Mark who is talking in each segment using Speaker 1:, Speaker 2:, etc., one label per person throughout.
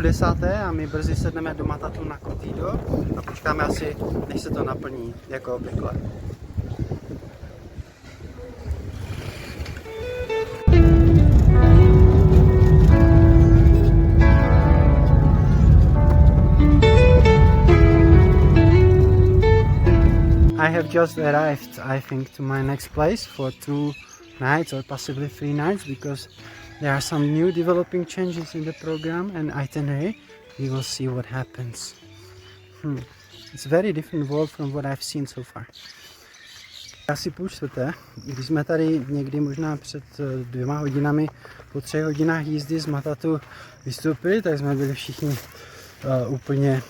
Speaker 1: 9:30 a my brzy sedneme do Matatu na Cotido a počkáme asi, než se to naplní, jako obvykle. I have just arrived, I think, to my next place for 2 nights or possibly 3 nights because there are some new developing changes in the program and itinerary. We will see what happens. It's a very different world from what I've seen so far. Asi 3:30, když jsme tady někdy možná před 2 hodinami, po 3 hodinách jízdy z Matatu vystoupili, tak jsme byli všichni úplně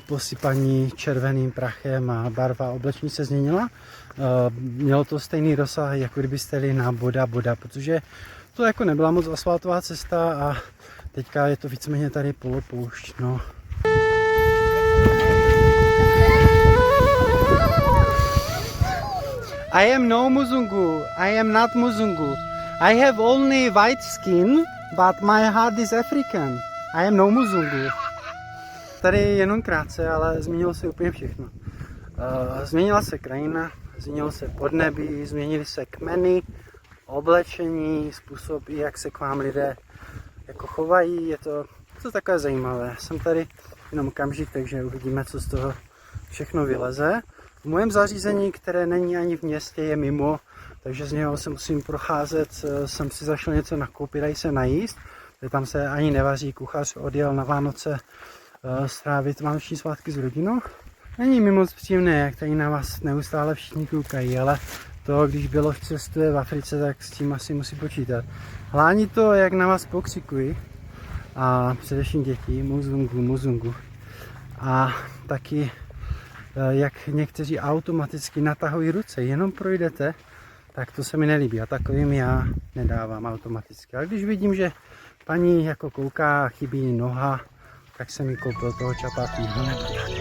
Speaker 1: posypaní červeným prachem a barva oblečení se změnila. Mělo to stejný rozsah, jako kdybyste jeli na boda, protože to jako nebyla moc asfaltová cesta a teďka je to víceméně tady polopoušť. No. I am no Muzungu. I am not Muzungu. I have only white skin, but my heart is African. I am no Muzungu. Tady jenom krátce, ale změnilo se úplně všechno. Změnila se krajina, změnilo se podnebí, změnily se kmeny, oblečení, způsob, jak se k vám lidé jako chovají. Je to takové zajímavé. Jsem tady jenom okamžik, takže uvidíme, co z toho všechno vyleze. V mém zařízení, které není ani v městě, je mimo, takže z něho se musím procházet. Jsem si zašel něco nakoupit, dají se najíst. Tam se ani nevaří, kuchař odjel na Vánoce strávit vánoční svátky s rodinou. Není mi moc příjemné, jak tady na vás neustále všichni koukají, ale to, když Běloch cestuje v Africe, tak s tím asi musí počítat. Hlání to, jak na vás pokřikují, a především děti, Muzungu, Muzungu. A taky, jak někteří automaticky natahují ruce, jenom projdete, tak to se mi nelíbí a takovým já nedávám automaticky. Ale když vidím, že paní jako kouká a chybí noha, tak jsem mi koupil toho čapátního nebo tak.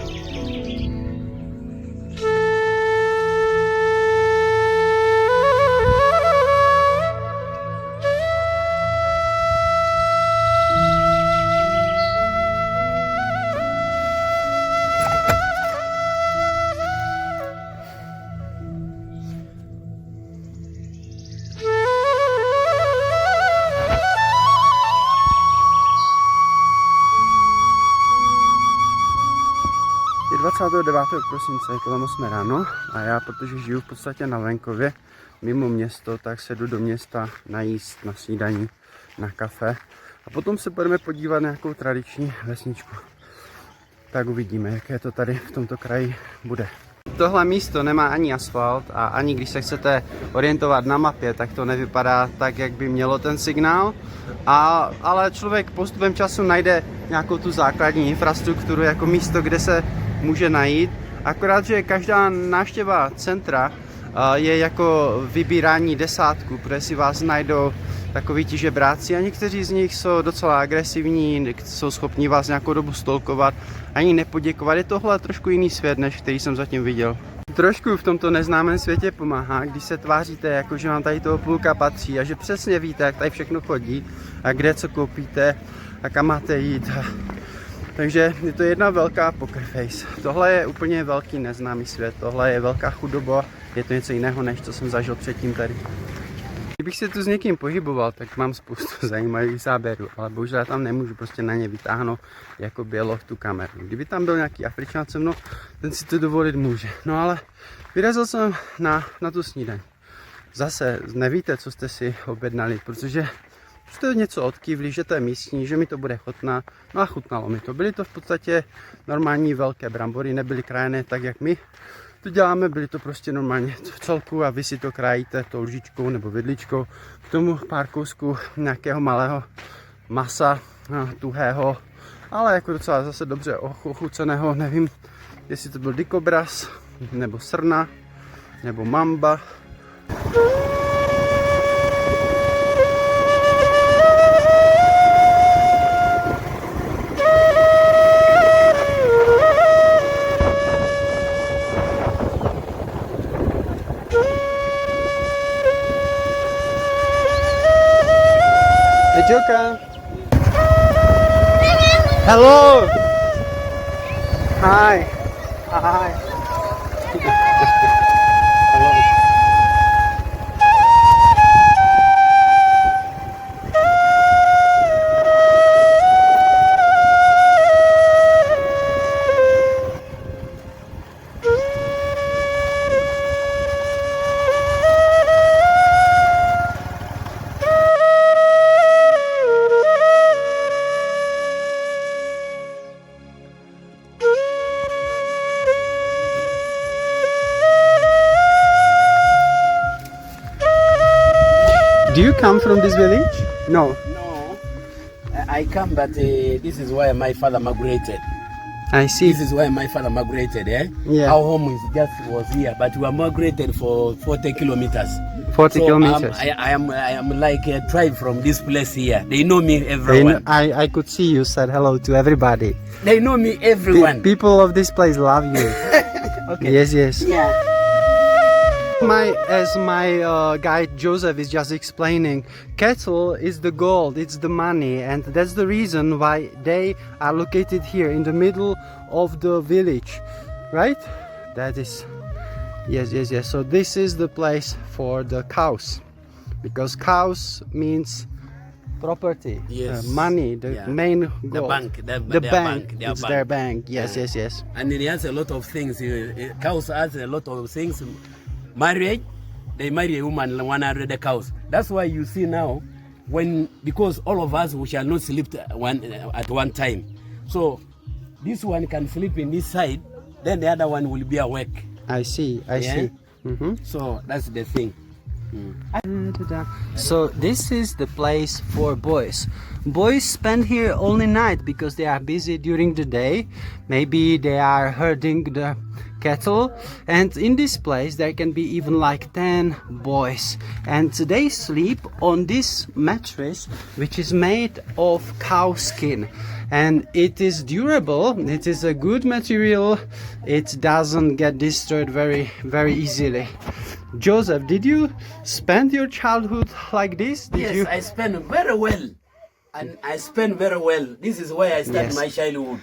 Speaker 1: Je 29. prosince, kolem 8 ráno a já, protože žiju v podstatě na venkově, mimo město, tak se jdu do města najíst na snídaní, na kafe a potom se budeme podívat na nějakou tradiční vesničku. Tak uvidíme, jaké to tady v tomto kraji bude. Tohle místo nemá ani asfalt a ani když se chcete orientovat na mapě, tak to nevypadá tak, jak by mělo ten signál. Ale člověk postupem času najde nějakou tu základní infrastrukturu jako místo, kde se může najít. Akorát, že každá návštěva centra je jako vybírání desátku, protože si vás najdou takoví ti žebráci a někteří z nich jsou docela agresivní, jsou schopni vás nějakou dobu stalkovat, ani nepoděkovat. Je tohle trošku jiný svět, než který jsem zatím viděl. Trošku v tomto neznámém světě pomáhá, když se tváříte, jako že vám tady toho půlka patří a že přesně víte, jak tady všechno chodí a kde co koupíte a kam máte jít. Takže je to jedna velká poker face. Tohle je úplně velký neznámý svět, tohle je velká chudoba, je to něco jiného, než co jsem zažil předtím tady. Kdybych se tu s někým pohyboval, tak mám spoustu zajímavých záběrů, ale bohužel tam nemůžu prostě na ně vytáhnout jako Běloch tu kameru. Kdyby tam byl nějaký Afričan se mnou, ten si to dovolit může. No ale vyrazil jsem na tu snídaň. Zase nevíte, co jste si objednali, protože jste něco odkývli, že to je místní, že mi to bude chutnat. No a chutnalo mi to. Byly to v podstatě normální velké brambory, nebyly krajené tak, jak my to děláme, byly to prostě normálně v celku a vy si to krájíte tou lžičkou nebo vidličkou. K tomu pár kousků nějakého malého masa, tuhého, ale jako docela zase dobře ochuceného, nevím, jestli to byl dikobraz, nebo srna, nebo mamba. Joka. Hello. Hi. Hi. Hello. Do you come from this village? No.
Speaker 2: No, I come, but this is where my father migrated.
Speaker 1: I see.
Speaker 2: This is where my father migrated, eh?
Speaker 1: Yeah.
Speaker 2: Our home is just was here, but we are migrated for 40 kilometers.
Speaker 1: 40
Speaker 2: So,
Speaker 1: kilometers.
Speaker 2: I am like a tribe from this place here. They know me everyone.
Speaker 1: I could see you said hello to everybody.
Speaker 2: They know me everyone.
Speaker 1: People of this place love you.
Speaker 2: Okay.
Speaker 1: Yes, yes.
Speaker 2: Yeah.
Speaker 1: As my guide Joseph is just explaining, cattle is the gold, it's the money, and that's the reason why they are located here in the middle of the village, right? That is, yes, yes, yes. So this is the place for the cows, because cows means property,
Speaker 2: Yes.
Speaker 1: money, the
Speaker 2: Yeah.
Speaker 1: main
Speaker 2: The
Speaker 1: gold.
Speaker 2: bank,
Speaker 1: The
Speaker 2: their
Speaker 1: bank,
Speaker 2: their
Speaker 1: it's
Speaker 2: bank.
Speaker 1: their bank. Yes,
Speaker 2: Yeah.
Speaker 1: yes, yes.
Speaker 2: And it has a lot of things. Cows has a lot of things. Marriage, they marry a woman 100 cows. That's why you see now, because all of us we shall not sleep at one time. So this one can sleep in this side, then the other one will be awake.
Speaker 1: I see, I
Speaker 2: Yeah.
Speaker 1: see.
Speaker 2: So that's the thing.
Speaker 1: So this is the place for boys. Boys spend here only night because they are busy during the day. Maybe they are herding the cattle, and in this place there can be even like 10 boys, and they sleep on this mattress which is made of cow skin, and it is durable, it is a good material, it doesn't get destroyed very easily. Joseph, did you spend your childhood like this? Did
Speaker 2: Yes, I spend very well. And I spend very well. This is where I started
Speaker 1: Yes.
Speaker 2: my childhood.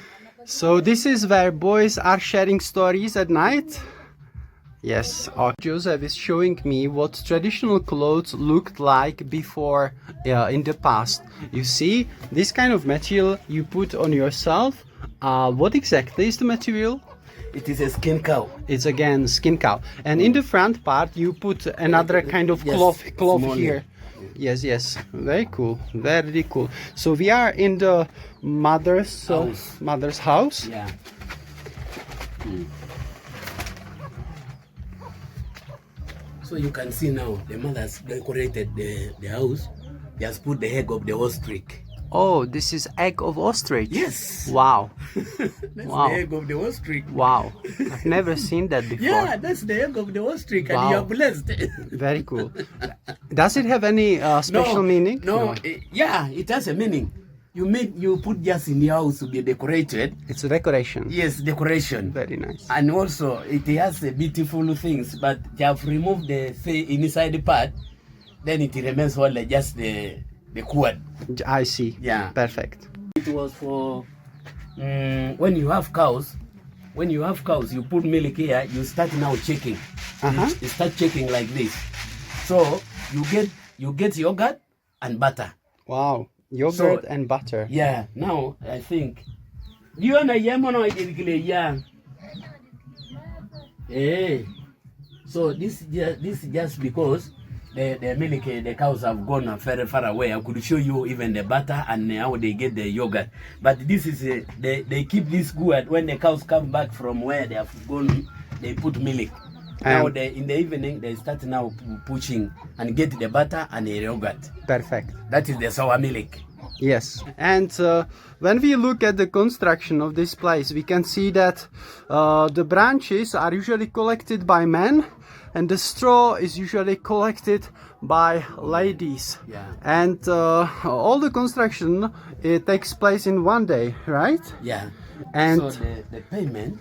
Speaker 1: So this is where boys are sharing stories at night? Yes, Joseph is showing me what traditional clothes looked like before, in the past. You see, this kind of material you put on yourself. What exactly is the material?
Speaker 2: It is a skin cow.
Speaker 1: It's again skin cow. And in the front part you put another kind of
Speaker 2: Yes,
Speaker 1: cloth
Speaker 2: smaller.
Speaker 1: here. Yes, yes, very cool, very cool. So we are in the mother's house.
Speaker 2: Yeah. So you can see now the mother's decorated the house. He has put the egg of the ostrich.
Speaker 1: Oh, this is egg of ostrich.
Speaker 2: Yes.
Speaker 1: Wow.
Speaker 2: That's
Speaker 1: Wow.
Speaker 2: the egg of the ostrich.
Speaker 1: Wow. I've never seen that before.
Speaker 2: Yeah, that's the egg of the ostrich,
Speaker 1: Wow.
Speaker 2: and you are blessed.
Speaker 1: Very cool. Does it have any special meaning?
Speaker 2: No. Yeah, it has a meaning. You put just in your house to be decorated.
Speaker 1: It's a decoration.
Speaker 2: Yes, decoration.
Speaker 1: Very nice.
Speaker 2: And also it has beautiful things, but they have removed the inside part, then it remains only just the cord.
Speaker 1: I see.
Speaker 2: Yeah.
Speaker 1: Perfect.
Speaker 2: It was for when you have cows. When you have cows, you put milk here. You start now checking. You start checking like this. So you get yogurt and butter.
Speaker 1: Wow. Yogurt and butter.
Speaker 2: Yeah. Now I think. Do you know yeah? Hey. So this is just because the milk, the cows have gone very far away. I could show you even the butter and how they get the yogurt. But this is they keep this good when the cows come back from where they have gone. They put milk. Now in the evening they start now pushing and get the butter and the yogurt.
Speaker 1: Perfect.
Speaker 2: That is the sour milk.
Speaker 1: Yes, and when we look at the construction of this place, we can see that the branches are usually collected by men, and the straw is usually collected by ladies.
Speaker 2: Yeah.
Speaker 1: And all the construction, it takes place in one day, right?
Speaker 2: Yeah.
Speaker 1: And
Speaker 2: So the payment.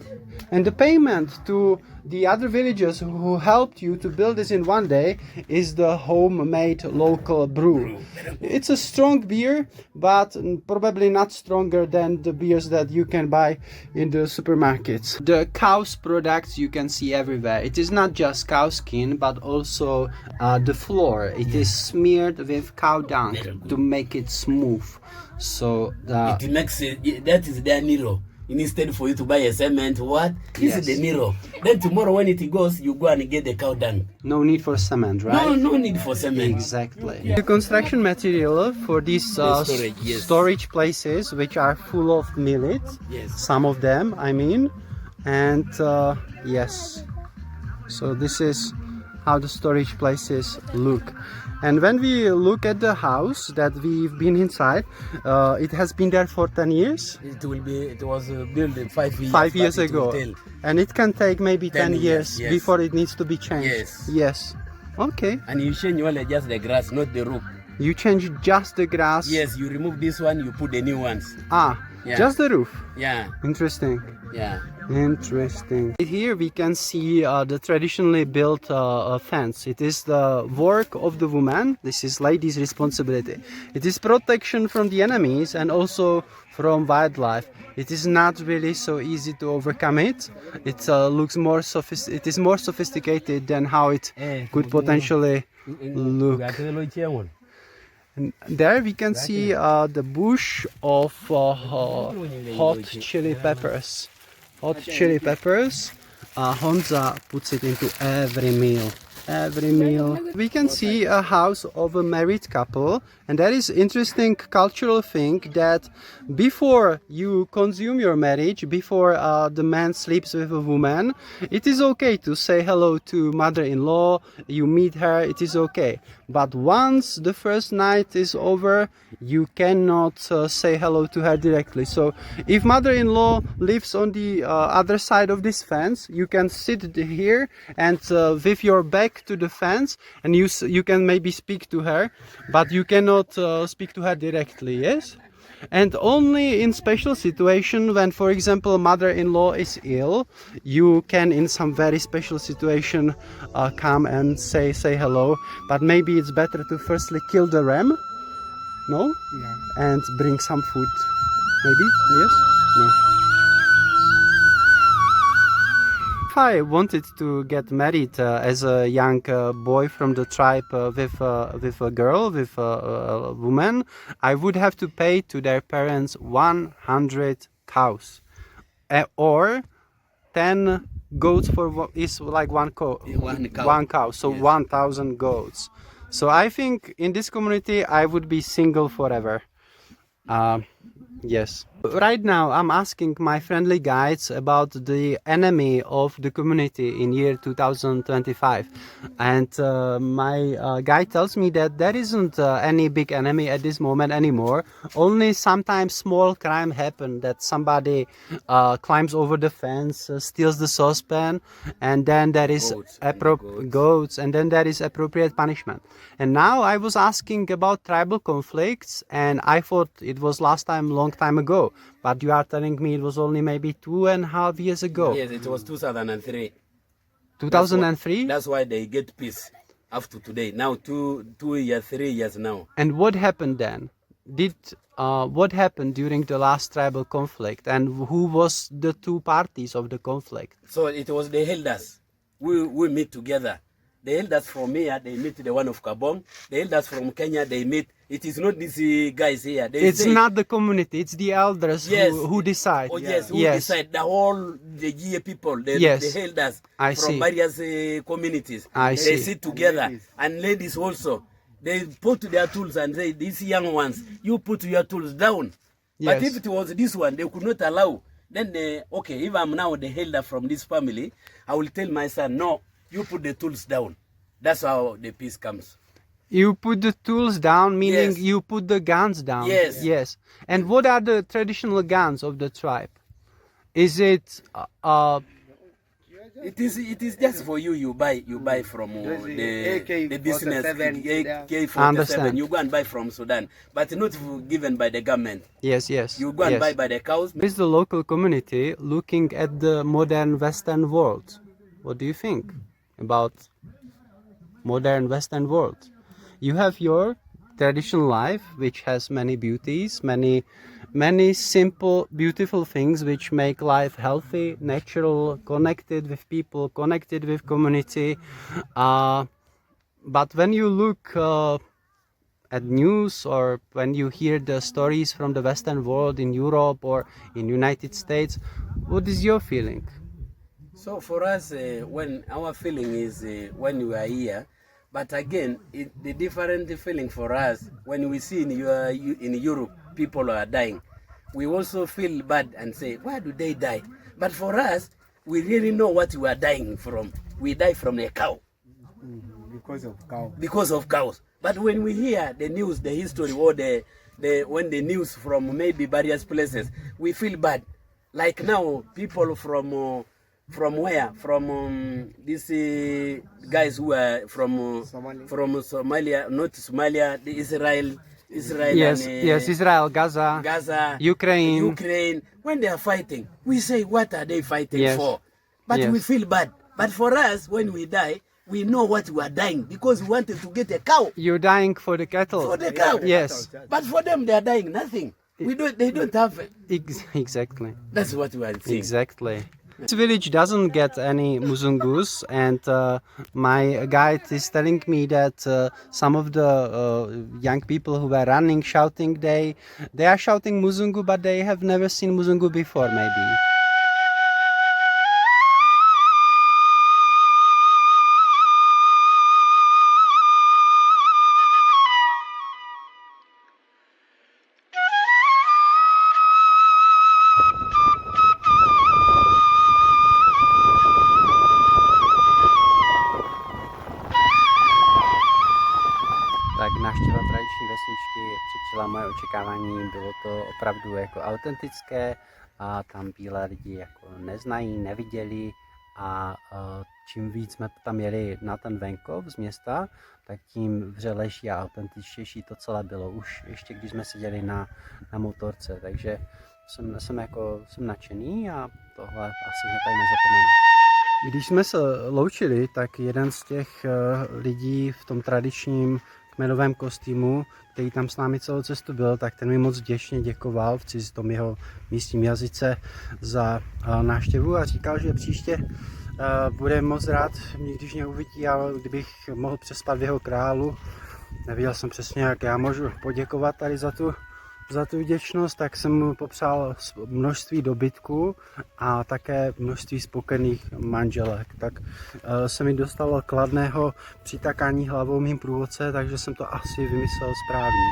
Speaker 1: and the payment to the other villagers who helped you to build this in one day is the homemade local brew. It's a strong beer, but probably not stronger than the beers that you can buy in the supermarkets. The cow's products you can see everywhere. It is not just cow skin, but also the floor. It is smeared with cow dung to make it smooth. So
Speaker 2: It makes it, that is their Nero. Instead for you to buy a cement, what? This
Speaker 1: Yes.
Speaker 2: is the Nero. Then tomorrow when it goes, you go and get the cow dung.
Speaker 1: no need for cement, right?
Speaker 2: No need for cement.
Speaker 1: Exactly. The construction material for these
Speaker 2: storage, yes.
Speaker 1: storage places, which are full of millet,
Speaker 2: Yes.
Speaker 1: some of them, I mean, and yes. So this is how the storage places look. And when we look at the house that we've been inside, it has been there for 10 years.
Speaker 2: It was built 5 years.
Speaker 1: 5 years
Speaker 2: but it will
Speaker 1: ago,
Speaker 2: tell.
Speaker 1: and it can take maybe 10 years
Speaker 2: yes.
Speaker 1: before it needs to be changed.
Speaker 2: Yes.
Speaker 1: Yes. Okay.
Speaker 2: And you change only just the grass, not the roof.
Speaker 1: You change just the grass.
Speaker 2: Yes, you remove this one, you put the new ones. Yeah.
Speaker 1: Just the roof.
Speaker 2: Yeah,
Speaker 1: Interesting.
Speaker 2: yeah.
Speaker 1: Interesting. Here we can see the traditionally built fence. It is the work of the woman. This is lady's responsibility. It is protection from the enemies and also from wildlife. It is not really so easy to overcome it. It looks more it is more sophisticated than how it could potentially look. And there we can see the bush of hot chili peppers. Hot chili peppers. Honza puts it into every meal. Every meal. We can see a house of a married couple, and that is interesting cultural thing that before you consume your marriage, before the man sleeps with a woman, it is okay to say hello to mother-in-law. You meet her, it is okay. But once the first night is over, you cannot say hello to her directly. So if mother-in-law lives on the other side of this fence, you can sit here and with your back to the fence, and you can maybe speak to her, but you cannot speak to her directly. Yes. And only in special situation, when for example mother-in-law is ill, you can in some very special situation come and say hello. But maybe it's better to firstly kill the ram, no? Yeah. And bring some food. Maybe? Yes? No. If I wanted to get married as a young boy from the tribe with a girl, with a woman, I would have to pay to their parents 100 cows, or 10 goats for is like one cow. One cow, so yes. 1,000 goats. So I think in this community I would be single forever. Yes. Right now I'm asking my friendly guides about the enemy of the community in year 2025, and my guide tells me that there isn't any big enemy at this moment anymore. Only sometimes small crime happen, that somebody climbs over the fence, steals the saucepan, and then there is goats, and then there is appropriate punishment. And now I was asking about tribal conflicts, and I thought it was last time, long time ago. But you are telling me it was only maybe 2.5 years ago.
Speaker 2: Yes, it was 2003.
Speaker 1: 2003?
Speaker 2: That's why they get peace after today. Now 2 years, 3 years now.
Speaker 1: And what happened then? What happened during the last tribal conflict, and who was the two parties of the conflict?
Speaker 2: So it was the elders. We meet together. The elders from here, they meet the one of Kabong. The elders from Kenya, they meet. It is not these guys here.
Speaker 1: It's not the community, it's the elders, yes, who decide.
Speaker 2: Oh, yes, who decide. The whole, the GA people, the elders from various communities. They sit together. And ladies also. They put their tools and say, these young ones, you put your tools down. But if it was this one, they could not allow. Then, okay, if I'm now the elder from this family, I will tell my son, no, you put the tools down. That's how the peace comes.
Speaker 1: You put the tools down, meaning you put the guns down.
Speaker 2: Yes.
Speaker 1: Yes. And what are the traditional guns of the tribe? Is it
Speaker 2: It is just for you. You buy from the business AK-47.
Speaker 1: Understand.
Speaker 2: You go and buy from Sudan, but not given by the government.
Speaker 1: Yes, yes.
Speaker 2: You go and
Speaker 1: yes.
Speaker 2: buy by the cows.
Speaker 1: Is the local community looking at the modern Western world? What do you think about modern Western world? You have your traditional life, which has many beauties, many simple, beautiful things which make life healthy, natural, connected with people, connected with community. But when you look at news or when you hear the stories from the Western world in Europe or in United States, what is your feeling?
Speaker 2: So for us, when our feeling is when we are here, but again, the different feeling for us when we see in Europe people are dying, we also feel bad and say, why do they die? But for us, we really know what we are dying from. We die from a cow.
Speaker 3: Because of cow.
Speaker 2: Because of cows. But when we hear the news, the history, or when the news from maybe various places, we feel bad. Like now, people from where? From these guys who are from Somalia, not Somalia, the Israel.
Speaker 1: Yes,
Speaker 2: and,
Speaker 1: yes, Israel, Gaza, Ukraine.
Speaker 2: When they are fighting, we say, what are they fighting
Speaker 1: Yes.
Speaker 2: for? But
Speaker 1: Yes.
Speaker 2: we feel bad. But for us, when we die, we know what we are dying because we wanted to get a cow
Speaker 1: You're dying for the cattle.
Speaker 2: for the cow.
Speaker 1: Yes,
Speaker 2: But for them, they are dying nothing. They don't have.
Speaker 1: exactly.
Speaker 2: That's what we are saying.
Speaker 1: Exactly. This village doesn't get any Muzungus, and my guide is telling me that some of the young people who were running, shouting, they are shouting Muzungu, but they have never seen Muzungu before, maybe. Tak návštěva tradiční vesničky předčila moje očekávání, bylo to opravdu jako autentické a tam bílé lidi jako neznají, neviděli a čím víc jsme tam jeli na ten venkov z města, tak tím vřelejší a autentičtější to celé bylo už ještě když jsme seděli na motorce, takže jsem nadšený a tohle asi hned tady nezapomenu. Když jsme se loučili, tak jeden z těch lidí v tom tradičním kmenovém kostýmu, který tam s námi celou cestu byl, tak ten mi moc vděčně děkoval v tom jeho místním jazyce za návštěvu a říkal, že příště bude moc rád, když mě uvidí a kdybych mohl přespat v jeho králu. Nevěděl jsem přesně, jak já můžu poděkovat tady za tu vděčnost, tak jsem mu popřál množství dobytků a také množství spokojených manželek. Tak se mi dostalo kladného přitakání hlavou mým průvodce, takže jsem to asi vymyslel správně.